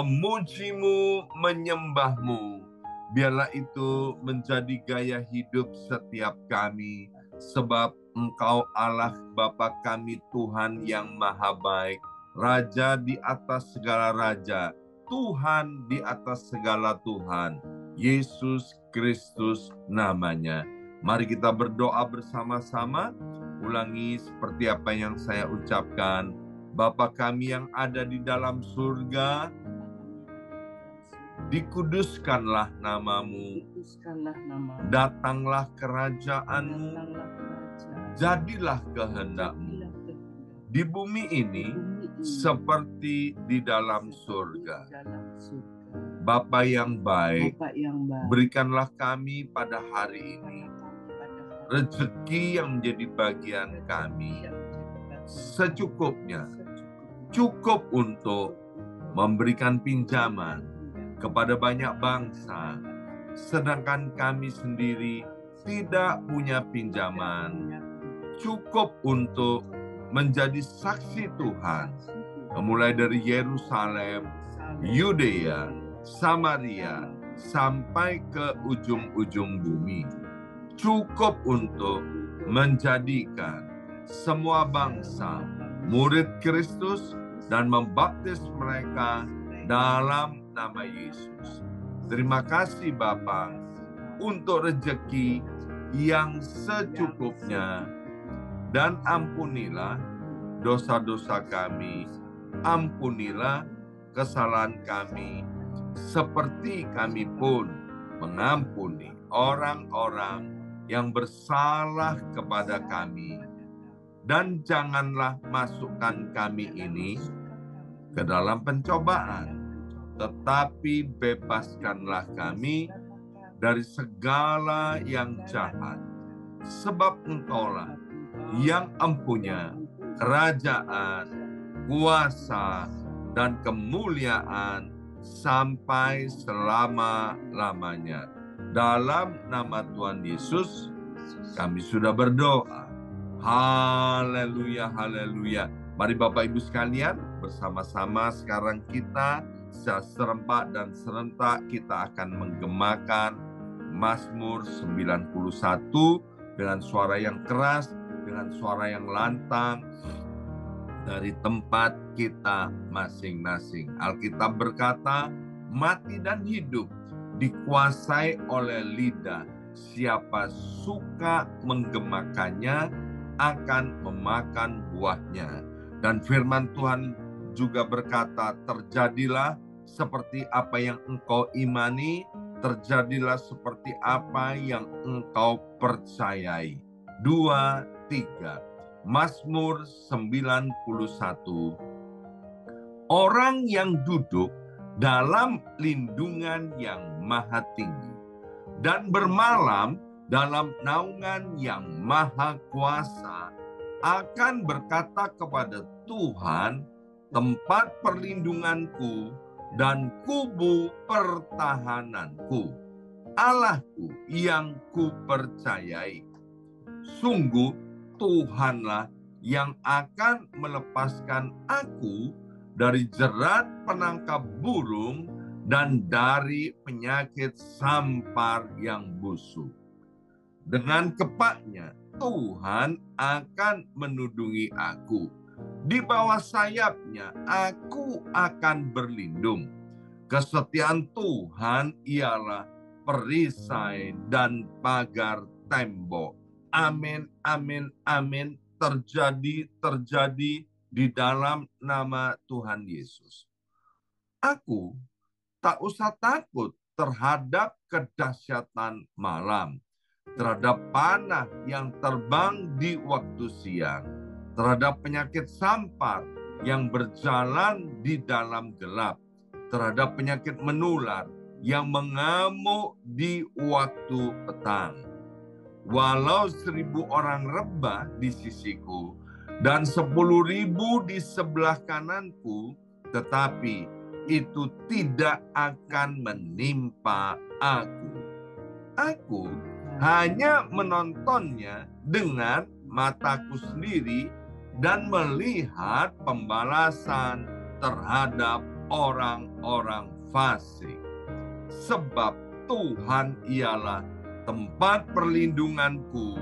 memujimu, menyembahmu. Biarlah itu menjadi gaya hidup setiap kami, sebab Engkau Allah Bapa kami, Tuhan yang maha baik, Raja di atas segala raja, Tuhan di atas segala Tuhan, Yesus Kristus namanya. Mari kita berdoa bersama-sama. Ulangi seperti apa yang saya ucapkan. Bapa kami yang ada di dalam surga, dikuduskanlah namamu, datanglah kerajaanmu, jadilah kehendakmu di bumi ini seperti di dalam surga. Bapa yang baik, berikanlah kami pada hari ini rezeki yang menjadi bagian kami secukupnya, cukup untuk memberikan pinjaman kepada banyak bangsa, sedangkan kami sendiri tidak punya pinjaman, cukup untuk menjadi saksi Tuhan, mulai dari Yerusalem, Yudea, Samaria, sampai ke ujung-ujung bumi. Cukup untuk menjadikan semua bangsa murid Kristus dan membaptis mereka dalam nama Yesus. Terima kasih Bapa untuk rezeki yang secukupnya, dan ampunilah dosa-dosa kami, ampunilah kesalahan kami, seperti kami pun mengampuni orang-orang yang bersalah kepada kami. Dan janganlah masukkan kami ini ke dalam pencobaan, tetapi bebaskanlah kami dari segala yang jahat. Sebab Engkaulah yang empunya kerajaan, kuasa, dan kemuliaan sampai selama-lamanya. Dalam nama Tuhan Yesus, kami sudah berdoa. Haleluya, haleluya. Mari Bapak Ibu sekalian, bersama-sama sekarang kita secara serempak dan serentak kita akan menggemakan Mazmur 91 dengan suara yang keras, dengan suara yang lantang dari tempat kita masing-masing. Alkitab berkata, mati dan hidup dikuasai oleh lidah. Siapa suka menggemakannya akan memakan buahnya. Dan firman Tuhan juga berkata, terjadilah seperti apa yang engkau imani, terjadilah seperti apa yang engkau percayai. 2, 3. Mazmur 91. Orang yang duduk dalam lindungan yang maha tinggi dan bermalam dalam naungan yang maha kuasa akan berkata kepada Tuhan, tempat perlindunganku dan kubu pertahananku, Allahku yang kupercayai. Sungguh Tuhanlah yang akan melepaskan aku dari jerat penangkap burung dan dari penyakit sampar yang busuk. Dengan kepaknya Tuhan akan menudungi aku. Di bawah sayapnya aku akan berlindung. Kesetiaan Tuhan ialah perisai dan pagar tembok. Amin, amin, amin. Terjadi di dalam nama Tuhan Yesus. Aku tak usah takut terhadap kedahsyatan malam, terhadap panah yang terbang di waktu siang, terhadap penyakit sampar yang berjalan di dalam gelap, terhadap penyakit menular yang mengamuk di waktu petang. Walau 1.000 orang rebah di sisiku dan 10.000 di sebelah kananku, tetapi itu tidak akan menimpa aku. Aku hanya menontonnya dengan mataku sendiri dan melihat pembalasan terhadap orang-orang fasik. Sebab Tuhan ialah tempat perlindunganku,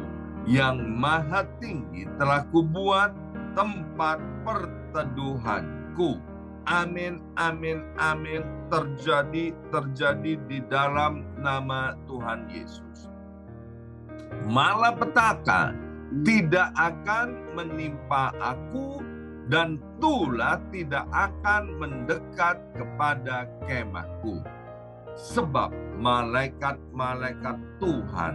yang maha tinggi telah kubuat tempat perteduhanku. Amin, amin, amin. Terjadi di dalam nama Tuhan Yesus. Malapetaka tidak akan menimpa aku, dan tulah tidak akan mendekat kepada kemahku. Sebab malaikat-malaikat Tuhan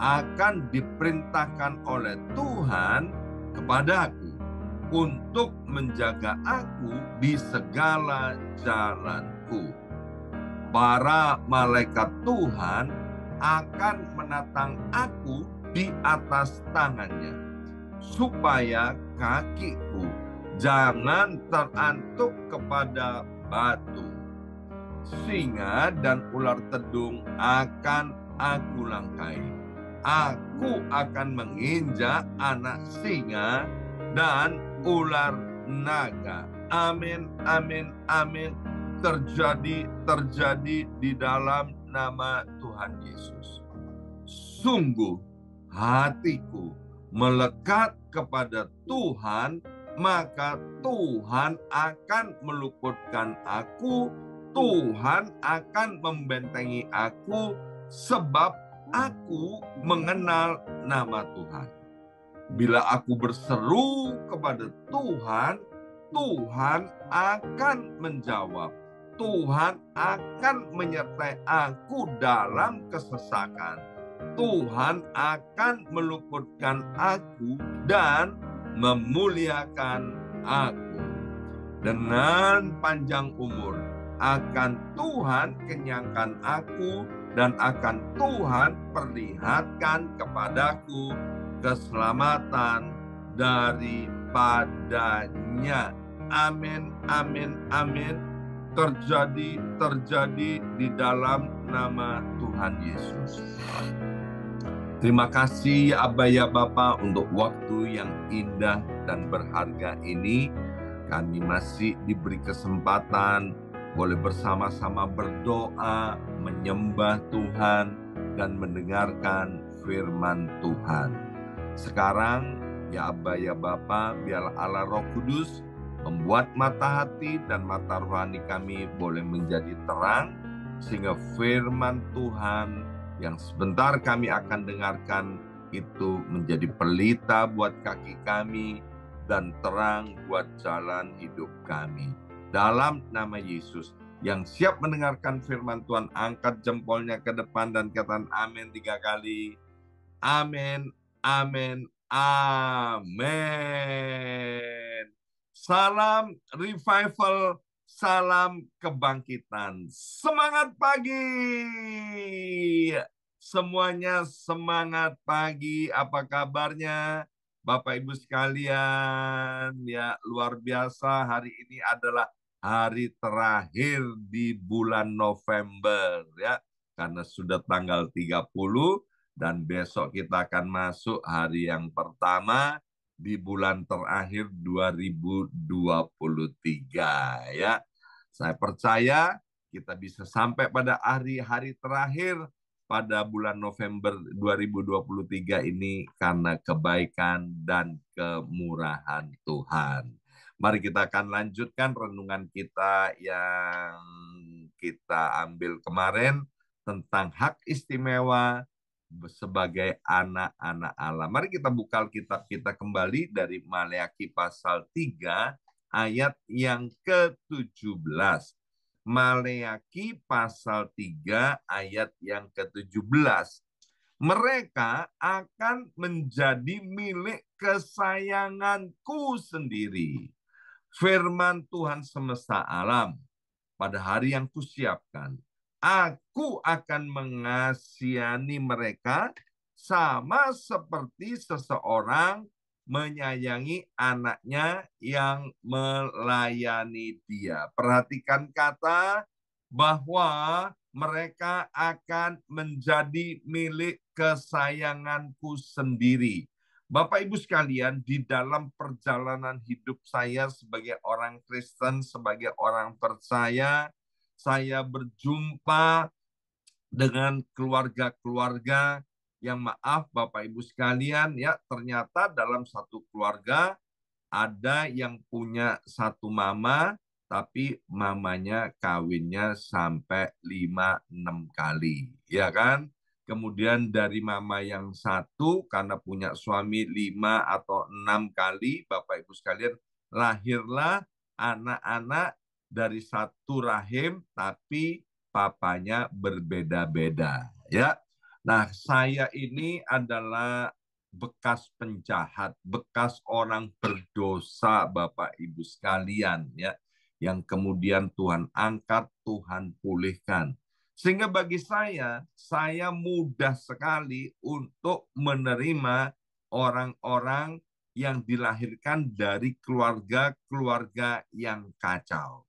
akan diperintahkan oleh Tuhan kepadaku untuk menjaga aku di segala jalanku. Para malaikat Tuhan akan menatang aku di atas tangannya, supaya kakiku jangan terantuk kepada batu. Singa dan ular tedung akan aku langkai. Aku akan menginjak anak singa dan ular naga. Amin, amin, amin. Terjadi di dalam nama Tuhan Yesus. Sungguh hatiku melekat kepada Tuhan, maka Tuhan akan meluputkan aku. Tuhan akan membentengi aku, sebab aku mengenal nama Tuhan. Bila aku berseru kepada Tuhan, Tuhan akan menjawab. Tuhan akan menyertai aku dalam kesesakan. Tuhan akan meluputkan aku dan memuliakan aku. Dengan panjang umur akan Tuhan kenyangkan aku, dan akan Tuhan perlihatkan kepadaku keselamatan daripadanya. Amin, amin, amin. Terjadi di dalam nama Tuhan Yesus. Terima kasih Aba ya Bapa untuk waktu yang indah dan berharga ini. Kami masih diberi kesempatan boleh bersama-sama berdoa, menyembah Tuhan, dan mendengarkan firman Tuhan. Sekarang, ya Aba ya Bapa, biarlah Allah Roh Kudus membuat mata hati dan mata rohani kami boleh menjadi terang, sehingga firman Tuhan yang sebentar kami akan dengarkan itu menjadi pelita buat kaki kami dan terang buat jalan hidup kami. Dalam nama Yesus, yang siap mendengarkan firman Tuhan, angkat jempolnya ke depan dan katakan amin 3 kali. Amin, amin, amin. Salam revival, salam kebangkitan. Semangat pagi. Semuanya semangat pagi. Apa kabarnya? Bapak Ibu sekalian, ya luar biasa, hari ini adalah hari terakhir di bulan November ya, karena sudah tanggal 30 dan besok kita akan masuk hari yang pertama di bulan terakhir 2023 ya. Saya percaya kita bisa sampai pada hari-hari terakhir pada bulan November 2023 ini karena kebaikan dan kemurahan Tuhan. Mari kita akan lanjutkan renungan kita yang kita ambil kemarin tentang hak istimewa sebagai anak-anak Allah. Mari kita buka Alkitab kita kembali dari Maleakhi pasal 3 ayat yang ke-17. Maleakhi pasal 3 ayat yang ke-17. Mereka akan menjadi milik kesayanganku sendiri. Firman Tuhan semesta alam, pada hari yang kusiapkan, aku akan mengasihani mereka sama seperti seseorang menyayangi anaknya yang melayani dia. Perhatikan kata bahwa mereka akan menjadi milik kesayanganku sendiri. Bapak Ibu sekalian, di dalam perjalanan hidup saya sebagai orang Kristen, sebagai orang percaya, saya berjumpa dengan keluarga-keluarga yang, maaf Bapak Ibu sekalian, ya ternyata dalam satu keluarga ada yang punya satu mama, tapi mamanya kawinnya sampai 5-6 kali, ya kan? Kemudian dari mama yang satu, karena punya suami 5 atau 6 kali, Bapak Ibu sekalian, lahirlah anak-anak dari satu rahim, tapi papanya berbeda-beda. Ya, nah saya ini adalah bekas penjahat, bekas orang berdosa, Bapak Ibu sekalian, ya, yang kemudian Tuhan angkat, Tuhan pulihkan. Sehingga bagi saya mudah sekali untuk menerima orang-orang yang dilahirkan dari keluarga-keluarga yang kacau.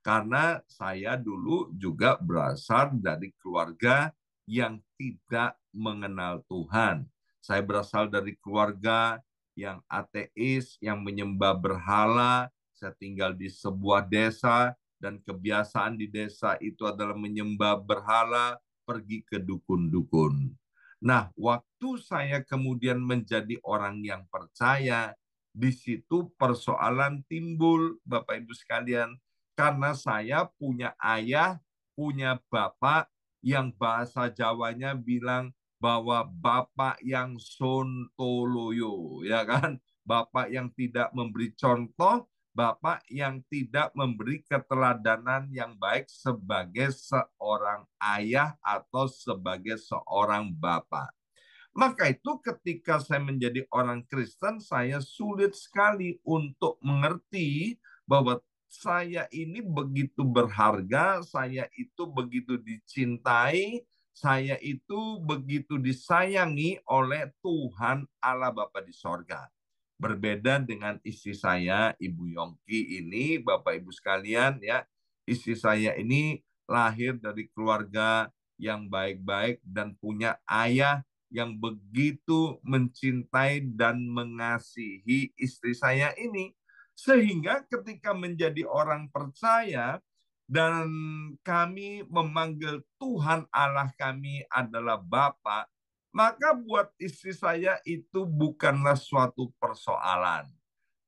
Karena saya dulu juga berasal dari keluarga yang tidak mengenal Tuhan. Saya berasal dari keluarga yang ateis, yang menyembah berhala. Saya tinggal di sebuah desa, dan kebiasaan di desa itu adalah menyembah berhala, pergi ke dukun-dukun. Nah, waktu saya kemudian menjadi orang yang percaya, di situ persoalan timbul, Bapak Ibu sekalian, karena saya punya ayah, punya bapak yang bahasa Jawanya bilang bahwa bapak yang sontoloyo, ya kan? Bapak yang tidak memberi contoh, bapak yang tidak memberi keteladanan yang baik sebagai seorang ayah atau sebagai seorang bapak. Maka itu ketika saya menjadi orang Kristen, saya sulit sekali untuk mengerti bahwa saya ini begitu berharga, saya itu begitu dicintai, saya itu begitu disayangi oleh Tuhan Allah Bapa di sorga. Berbeda dengan istri saya, Ibu Yongki ini, Bapak Ibu sekalian, ya, istri saya ini lahir dari keluarga yang baik-baik dan punya ayah yang begitu mencintai dan mengasihi istri saya ini. Sehingga ketika menjadi orang percaya dan kami memanggil Tuhan Allah kami adalah Bapa, maka buat istri saya itu bukanlah suatu persoalan.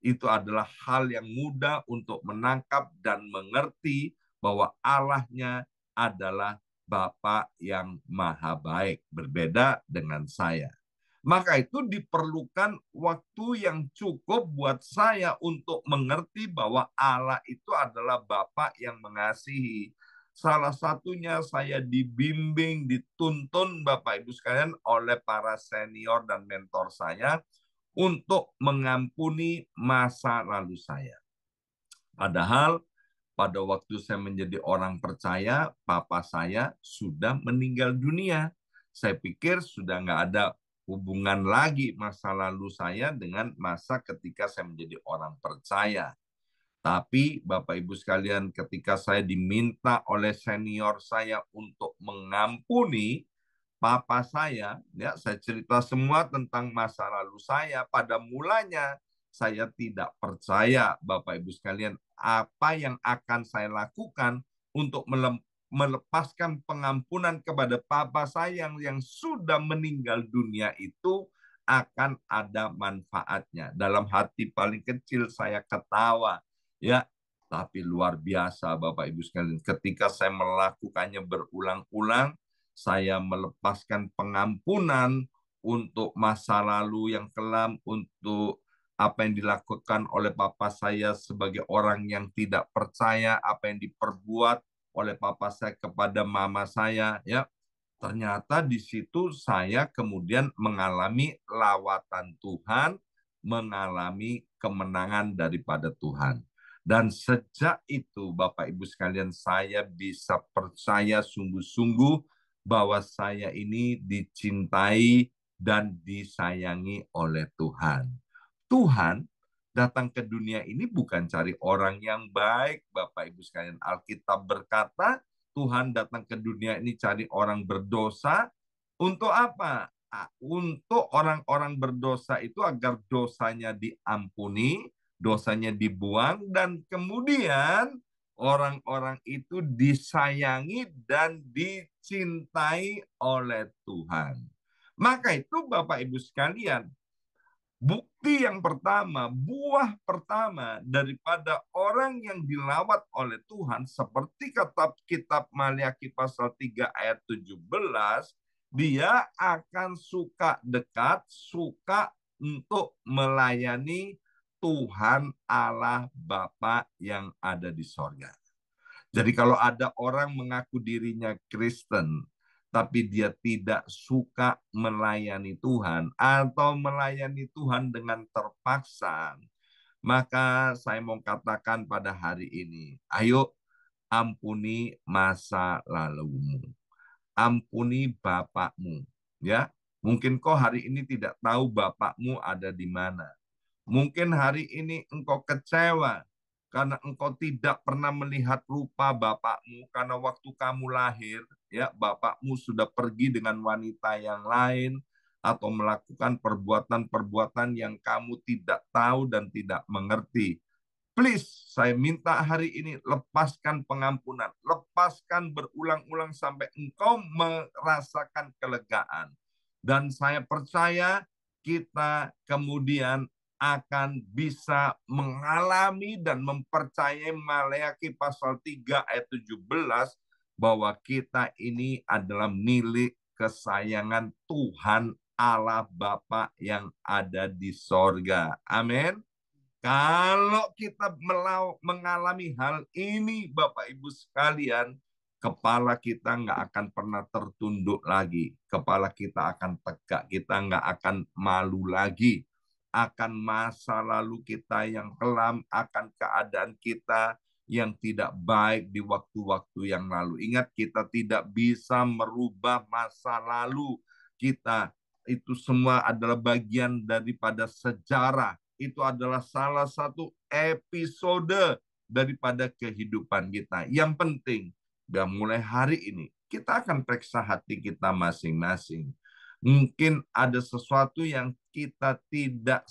Itu adalah hal yang mudah untuk menangkap dan mengerti bahwa Allahnya adalah Bapa yang maha baik, berbeda dengan saya. Maka itu diperlukan waktu yang cukup buat saya untuk mengerti bahwa Allah itu adalah Bapa yang mengasihi. Salah satunya saya dibimbing, dituntun Bapak Ibu sekalian oleh para senior dan mentor saya untuk mengampuni masa lalu saya. Padahal pada waktu saya menjadi orang percaya, papa saya sudah meninggal dunia. Saya pikir sudah nggak ada hubungan lagi masa lalu saya dengan masa ketika saya menjadi orang percaya. Tapi Bapak Ibu sekalian, ketika saya diminta oleh senior saya untuk mengampuni papa saya, ya saya cerita semua tentang masa lalu saya. Pada mulanya saya tidak percaya, Bapak Ibu sekalian, apa yang akan saya lakukan untuk melepaskan pengampunan kepada papa saya yang sudah meninggal dunia itu akan ada manfaatnya. Dalam hati paling kecil saya ketawa, ya. Tapi luar biasa Bapak Ibu sekalian, ketika saya melakukannya berulang-ulang, saya melepaskan pengampunan untuk masa lalu yang kelam, untuk apa yang dilakukan oleh papa saya sebagai orang yang tidak percaya, apa yang diperbuat oleh papa saya kepada mama saya, ya. Ternyata di situ saya kemudian mengalami lawatan Tuhan, mengalami kemenangan daripada Tuhan. Dan sejak itu Bapak Ibu sekalian, saya bisa percaya sungguh-sungguh bahwa saya ini dicintai dan disayangi oleh Tuhan. Tuhan datang ke dunia ini bukan cari orang yang baik, Bapak Ibu sekalian. Alkitab berkata, Tuhan datang ke dunia ini cari orang berdosa. Untuk apa? untuk orang-orang berdosa itu agar dosanya diampuni, dosanya dibuang, dan kemudian orang-orang itu disayangi dan dicintai oleh Tuhan. Maka itu Bapak Ibu sekalian, bukti yang pertama, buah pertama daripada orang yang dilawat oleh Tuhan, seperti kata kitab Maliaki pasal 3 ayat 17, dia akan suka dekat, suka untuk melayani Tuhan Allah Bapa yang ada di sorga. Jadi kalau ada orang mengaku dirinya Kristen, tapi dia tidak suka melayani Tuhan atau melayani Tuhan dengan terpaksa, maka saya mau katakan pada hari ini, ayo ampuni masa lalumu. Ampuni bapakmu, ya. Mungkin kau hari ini tidak tahu bapakmu ada di mana. Mungkin hari ini engkau kecewa karena engkau tidak pernah melihat rupa bapakmu, karena waktu kamu lahir, ya, bapakmu sudah pergi dengan wanita yang lain atau melakukan perbuatan-perbuatan yang kamu tidak tahu dan tidak mengerti. Please, saya minta hari ini lepaskan pengampunan, lepaskan berulang-ulang sampai engkau merasakan kelegaan. Dan saya percaya kita kemudian akan bisa mengalami dan mempercayai Maleakhi pasal 3 ayat 17 bahwa kita ini adalah milik kesayangan Tuhan Allah Bapa yang ada di sorga. Amin. Kalau kita mengalami hal ini, Bapak Ibu sekalian, kepala kita nggak akan pernah tertunduk lagi. Kepala kita akan tegak, kita nggak akan malu lagi. Akan masa lalu kita yang kelam, akan keadaan kita yang tidak baik di waktu-waktu yang lalu. Ingat, kita tidak bisa merubah masa lalu kita. Itu semua adalah bagian daripada sejarah. Itu adalah salah satu episode daripada kehidupan kita. Yang penting, dan mulai hari ini, kita akan periksa hati kita masing-masing. Mungkin ada sesuatu yang kita tidak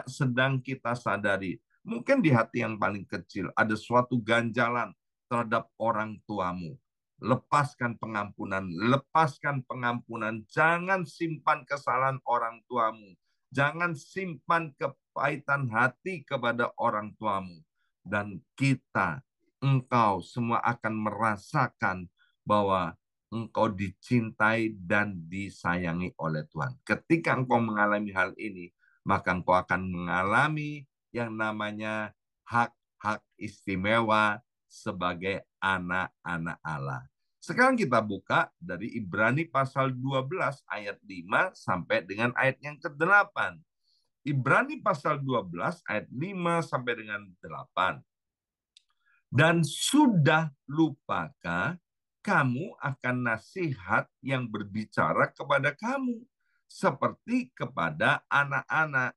sedang kita sadari. Mungkin di hati yang paling kecil ada suatu ganjalan terhadap orang tuamu. Lepaskan pengampunan, lepaskan pengampunan. Jangan simpan kesalahan orang tuamu. Jangan simpan kepahitan hati kepada orang tuamu. Dan kita, engkau semua akan merasakan bahwa engkau dicintai dan disayangi oleh Tuhan. Ketika engkau mengalami hal ini, maka engkau akan mengalami yang namanya hak-hak istimewa sebagai anak-anak Allah. Sekarang kita buka dari Ibrani pasal 12 ayat 5 sampai dengan ayat yang ke-8. Ibrani pasal 12 ayat 5 sampai dengan 8. Dan sudah lupakah kamu akan nasihat yang berbicara kepada kamu seperti kepada anak-anak?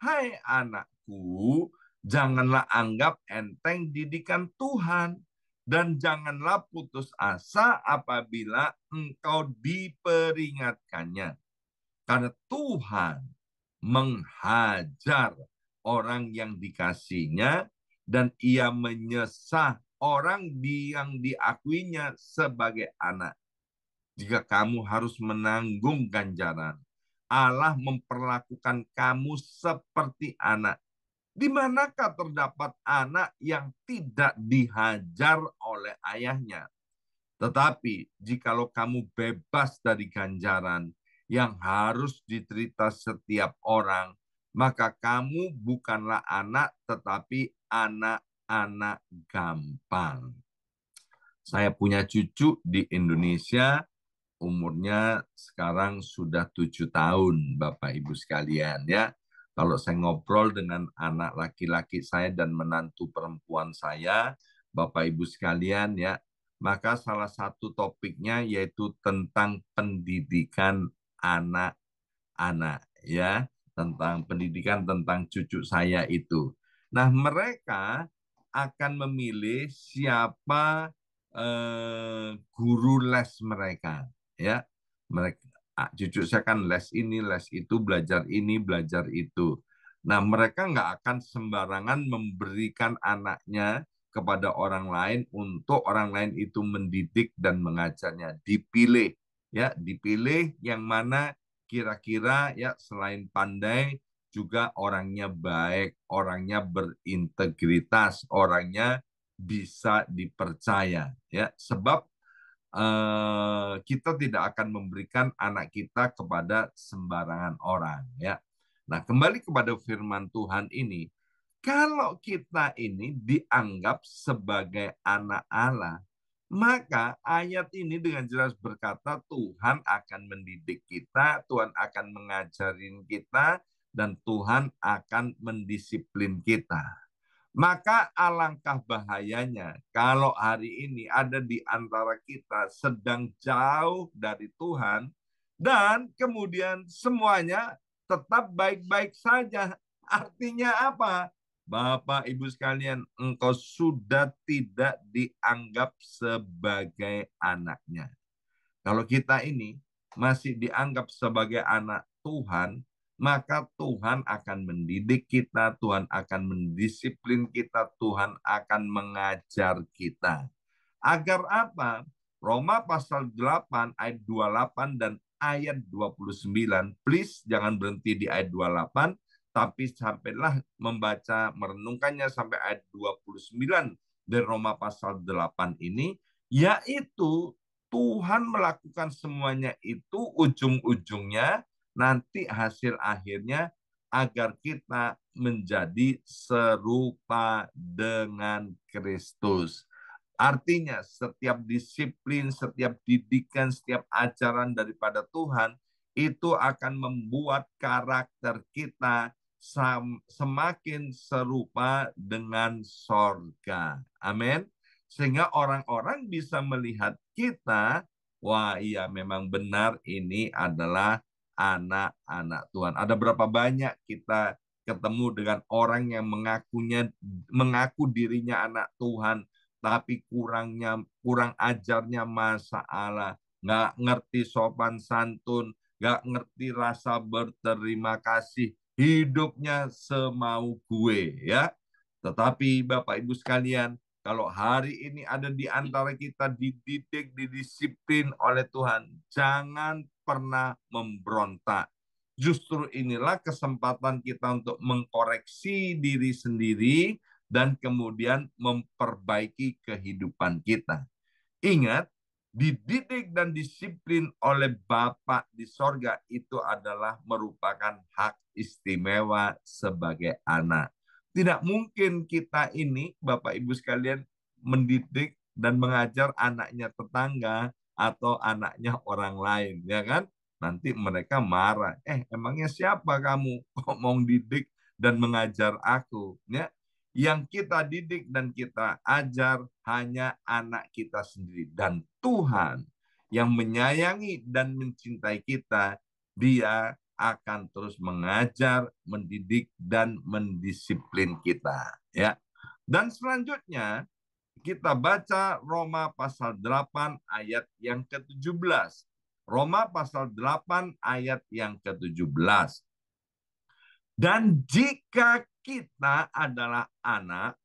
Hai anakku, janganlah anggap enteng didikan Tuhan, dan janganlah putus asa apabila engkau diperingatkannya. Karena Tuhan menghajar orang yang dikasihnya, dan ia menyesah orang yang diakuinya sebagai anak. Jika kamu harus menanggung ganjaran, Allah memperlakukan kamu seperti anak. Di manakah terdapat anak yang tidak dihajar oleh ayahnya? Tetapi jikalau kamu bebas dari ganjaran yang harus diterita setiap orang, maka kamu bukanlah anak, tetapi anak-anak gampang. Saya punya cucu di Indonesia, umurnya sekarang sudah 7 tahun, Bapak Ibu sekalian, ya. Kalau saya ngobrol dengan anak laki-laki saya dan menantu perempuan saya, Bapak Ibu sekalian, ya, maka salah satu topiknya yaitu tentang pendidikan anak-anak, ya, tentang pendidikan tentang cucu saya itu. Nah, mereka akan memilih siapa guru les mereka, ya. Mereka Cucu saya kan les ini, les itu, belajar ini, belajar itu. Nah, mereka nggak akan sembarangan memberikan anaknya kepada orang lain untuk orang lain itu mendidik dan mengajarnya. Dipilih, ya, dipilih yang mana kira-kira ya selain pandai juga orangnya baik, orangnya berintegritas, orangnya bisa dipercaya, ya. Sebab kita tidak akan memberikan anak kita kepada sembarangan orang, ya. Nah, kembali kepada firman Tuhan ini, kalau kita ini dianggap sebagai anak Allah, maka ayat ini dengan jelas berkata Tuhan akan mendidik kita, Tuhan akan mengajarin kita, dan Tuhan akan mendisiplin kita. Maka alangkah bahayanya kalau hari ini ada di antara kita sedang jauh dari Tuhan dan kemudian semuanya tetap baik-baik saja. Artinya apa? Bapak Ibu sekalian, engkau sudah tidak dianggap sebagai anaknya. Kalau kita ini masih dianggap sebagai anak Tuhan, maka Tuhan akan mendidik kita, Tuhan akan mendisiplin kita, Tuhan akan mengajar kita. Agar apa? Roma pasal 8 ayat 28 dan ayat 29. Please jangan berhenti di ayat 28, tapi sampailah membaca, merenungkannya sampai ayat 29 dari Roma pasal 8 ini, yaitu Tuhan melakukan semuanya itu ujung-ujungnya nanti hasil akhirnya agar kita menjadi serupa dengan Kristus. Artinya setiap disiplin, setiap didikan, setiap ajaran daripada Tuhan itu akan membuat karakter kita semakin serupa dengan sorga. Amin. Sehingga orang-orang bisa melihat kita, wah iya memang benar ini adalah anak-anak Tuhan. Ada berapa banyak kita ketemu dengan orang yang mengaku dirinya anak Tuhan, tapi kurang ajarnya masalah, nggak ngerti sopan santun, nggak ngerti rasa berterima kasih, hidupnya semau gue, ya. Tetapi Bapak Ibu sekalian, kalau hari ini ada di antara kita dididik, didisiplin oleh Tuhan, jangan pernah memberontak. Justru inilah kesempatan kita untuk mengkoreksi diri sendiri dan kemudian memperbaiki kehidupan kita. Ingat, dididik dan disiplin oleh Bapa di sorga itu adalah merupakan hak istimewa sebagai anak. Tidak mungkin kita ini, Bapak Ibu sekalian, mendidik dan mengajar anaknya tetangga atau anaknya orang lain, ya kan? Nanti mereka marah. Emangnya siapa kamu kok mau didik dan mengajar aku? Ya, yang kita didik dan kita ajar hanya anak kita sendiri. Dan Tuhan yang menyayangi dan mencintai kita, Dia akan terus mengajar, mendidik, dan mendisiplin kita. Ya. Dan selanjutnya, kita baca Roma pasal 8 ayat yang ke-17. Roma pasal 8 ayat yang ke-17. Dan jika kita adalah anak,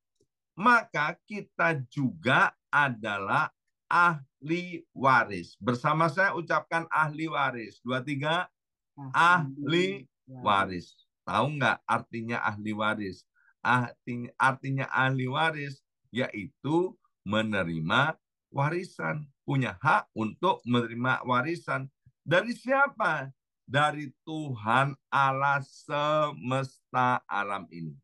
maka kita juga adalah ahli waris. Bersama saya ucapkan ahli waris. 2, 3, ahli waris. Tahu nggak artinya ahli waris? Artinya ahli waris yaitu menerima warisan. Punya hak untuk menerima warisan. Dari siapa? Dari Tuhan Allah semesta alam ini.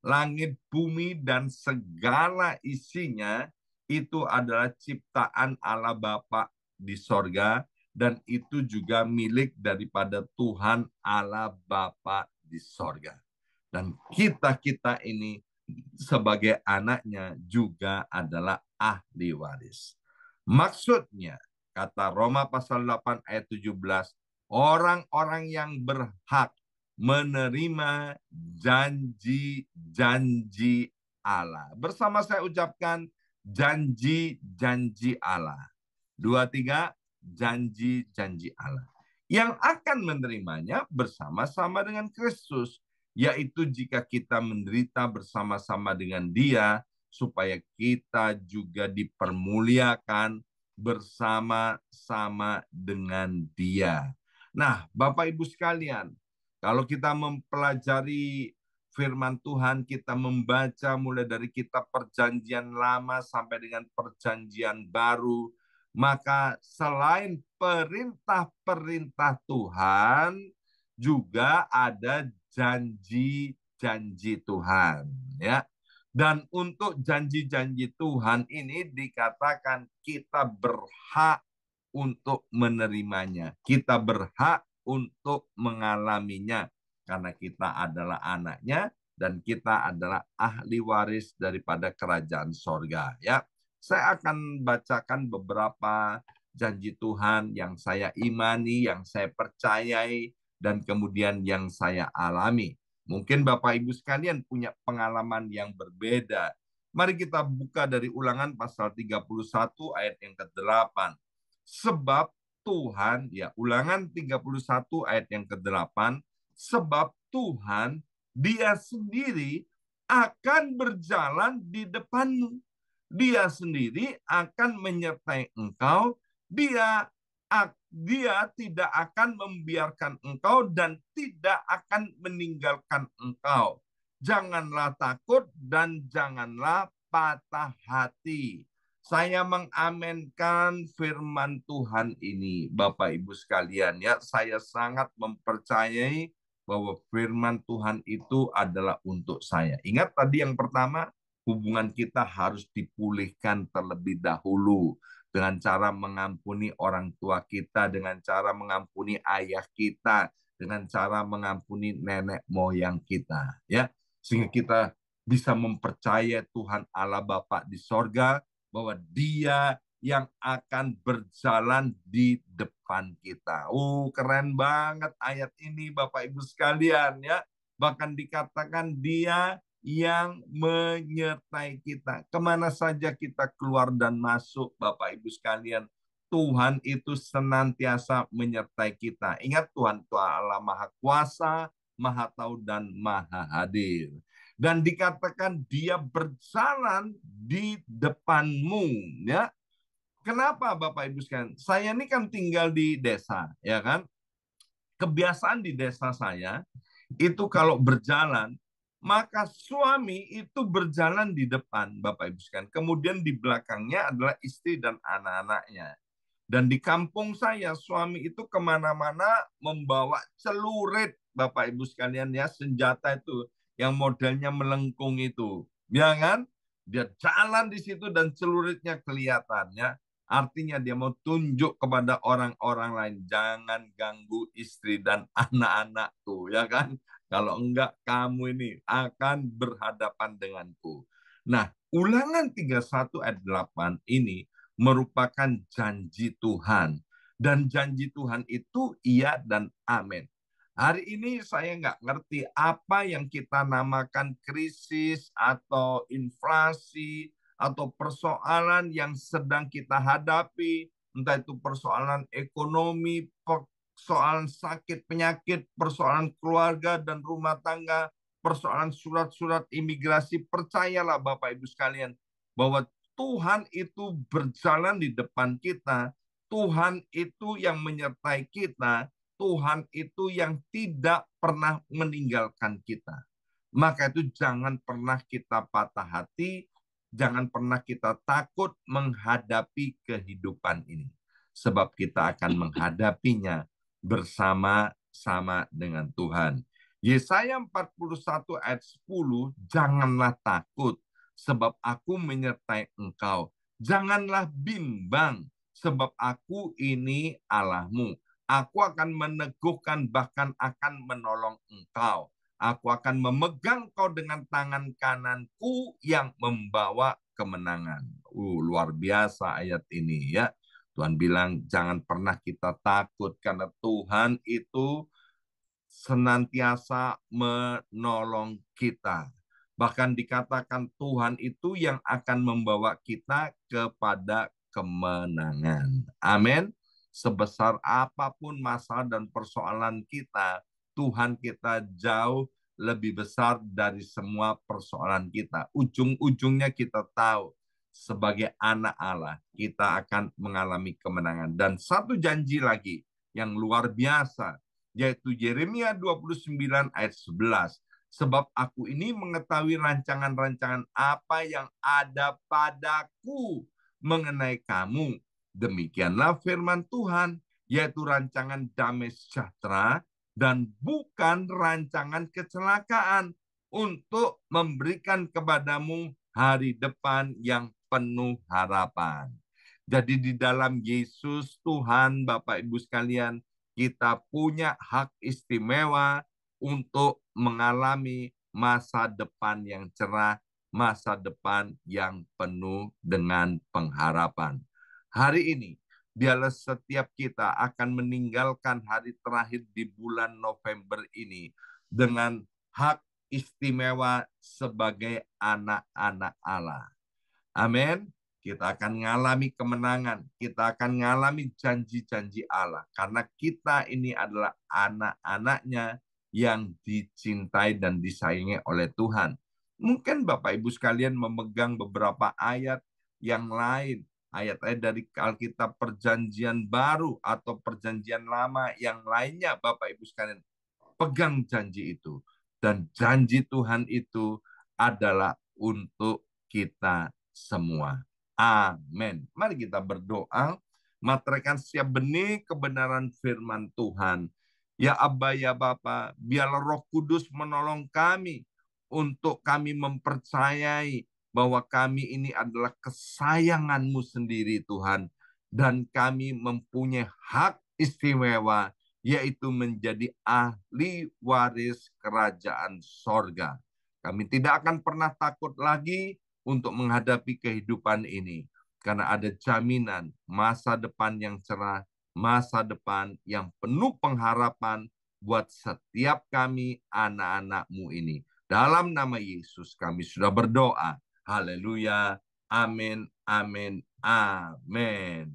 Langit, bumi, dan segala isinya itu adalah ciptaan Allah Bapa di sorga, dan itu juga milik daripada Tuhan Allah Bapa di sorga. Dan kita ini sebagai anaknya juga adalah ahli waris. Maksudnya, kata Roma pasal 8 ayat 17, orang-orang yang berhak menerima janji-janji Allah. Bersama saya ucapkan janji-janji Allah. 2, 3, janji-janji Allah. yang akan menerimanya bersama-sama dengan Kristus, yaitu jika kita menderita bersama-sama dengan Dia, supaya kita juga dipermuliakan bersama-sama dengan Dia. Nah, Bapak Ibu sekalian, kalau kita mempelajari firman Tuhan, kita membaca mulai dari kitab Perjanjian Lama sampai dengan Perjanjian Baru, maka selain perintah-perintah Tuhan, juga ada janji-janji Tuhan, ya. Dan untuk janji-janji Tuhan ini dikatakan kita berhak untuk menerimanya. Kita berhak untuk mengalaminya karena kita adalah anaknya dan kita adalah ahli waris daripada kerajaan sorga. Ya, saya akan bacakan beberapa janji Tuhan yang saya imani, yang saya percayai, dan kemudian yang saya alami. Mungkin Bapak Ibu sekalian punya pengalaman yang berbeda. Mari kita buka dari Ulangan pasal 31 ayat yang ke-8. Sebab Tuhan, ya Ulangan 31 ayat yang ke-8, sebab Tuhan Dia sendiri akan berjalan di depanmu. Dia sendiri akan menyertai engkau. Dia tidak akan membiarkan engkau dan tidak akan meninggalkan engkau. Janganlah takut dan janganlah patah hati. Saya mengamenkan firman Tuhan ini, Bapak Ibu sekalian, ya. Saya sangat mempercayai bahwa firman Tuhan itu adalah untuk saya. Ingat tadi yang pertama, hubungan kita harus dipulihkan terlebih dahulu dengan cara mengampuni orang tua kita, dengan cara mengampuni ayah kita, dengan cara mengampuni nenek moyang kita, ya, sehingga kita bisa mempercayai Tuhan Allah Bapa di sorga bahwa Dia yang akan berjalan di depan kita. Keren banget ayat ini Bapak Ibu sekalian, ya. Bahkan dikatakan Dia yang menyertai kita. Kemana saja kita keluar dan masuk, Bapak Ibu sekalian, Tuhan itu senantiasa menyertai kita. Ingat, Tuhan Allah Maha Kuasa, Maha Tahu, dan Maha Hadir. Dan dikatakan Dia berjalan di depanmu, ya. Kenapa Bapak Ibu sekalian? Saya ini kan tinggal di desa, ya kan? Kebiasaan di desa saya itu kalau berjalan, maka suami itu berjalan di depan, Bapak Ibu sekalian. Kemudian di belakangnya adalah istri dan anak-anaknya. Dan di kampung saya, suami itu kemana-mana membawa celurit, Bapak Ibu sekalian, ya, senjata itu yang modelnya melengkung itu, ya kan? Dia jalan di situ dan celuritnya kelihatan, ya. Artinya dia mau tunjuk kepada orang-orang lain, jangan ganggu istri dan anak-anakku, ya kan? Kalau enggak, kamu ini akan berhadapan denganku. Nah, Ulangan 31 ayat 8 ini merupakan janji Tuhan. Dan janji Tuhan itu iya dan amin. Hari ini saya nggak ngerti apa yang kita namakan krisis atau inflasi atau persoalan yang sedang kita hadapi, entah itu persoalan ekonomi, persoalan sakit penyakit, persoalan keluarga dan rumah tangga, persoalan surat-surat imigrasi. Percayalah Bapak Ibu sekalian bahwa Tuhan itu berjalan di depan kita, Tuhan itu yang menyertai kita, Tuhan itu yang tidak pernah meninggalkan kita. Maka itu jangan pernah kita patah hati, jangan pernah kita takut menghadapi kehidupan ini. Sebab kita akan menghadapinya bersama-sama dengan Tuhan. Yesaya 41 ayat 10, janganlah takut, sebab aku menyertai engkau. Janganlah bimbang, sebab aku ini Allahmu. Aku akan meneguhkan, bahkan akan menolong engkau. Aku akan memegang kau dengan tangan kananku yang membawa kemenangan. Luar biasa ayat ini, ya. Tuhan bilang jangan pernah kita takut karena Tuhan itu senantiasa menolong kita. Bahkan dikatakan Tuhan itu yang akan membawa kita kepada kemenangan. Amin. sebesar apapun masalah dan persoalan kita, Tuhan kita jauh lebih besar dari semua persoalan kita. Ujung-ujungnya kita tahu, sebagai anak Allah, kita akan mengalami kemenangan. Dan satu janji lagi yang luar biasa, yaitu Yeremia 29 ayat 11. Sebab aku ini mengetahui rancangan-rancangan apa yang ada padaku mengenai kamu. Demikianlah firman Tuhan, yaitu rancangan damai sejahtera dan bukan rancangan kecelakaan, untuk memberikan kepadamu hari depan yang penuh harapan. Jadi di dalam Yesus Tuhan, Bapak Ibu sekalian, kita punya hak istimewa untuk mengalami masa depan yang cerah, masa depan yang penuh dengan pengharapan. Hari ini, biarlah setiap kita akan meninggalkan hari terakhir di bulan November ini dengan hak istimewa sebagai anak-anak Allah. Amin. Kita akan mengalami kemenangan. Kita akan mengalami janji-janji Allah. Karena kita ini adalah anak-anaknya yang dicintai dan disayangi oleh Tuhan. Mungkin Bapak Ibu sekalian memegang beberapa ayat yang lain. Ayat-ayat dari Alkitab Perjanjian Baru atau Perjanjian Lama yang lainnya, Bapak Ibu sekalian. Pegang janji itu. Dan janji Tuhan itu adalah untuk kita semua. Amin. Mari kita berdoa. Materaikan setiap benih kebenaran firman Tuhan. Ya Abba, ya Bapa, biarlah Roh Kudus menolong kami untuk kami mempercayai bahwa kami ini adalah kesayangan-Mu sendiri, Tuhan. Dan kami mempunyai hak istimewa, yaitu menjadi ahli waris kerajaan sorga. Kami tidak akan pernah takut lagi untuk menghadapi kehidupan ini, karena ada jaminan masa depan yang cerah, masa depan yang penuh pengharapan buat setiap kami anak-anak-Mu ini. Dalam nama Yesus kami sudah berdoa. Haleluya. Amin, amin, amin.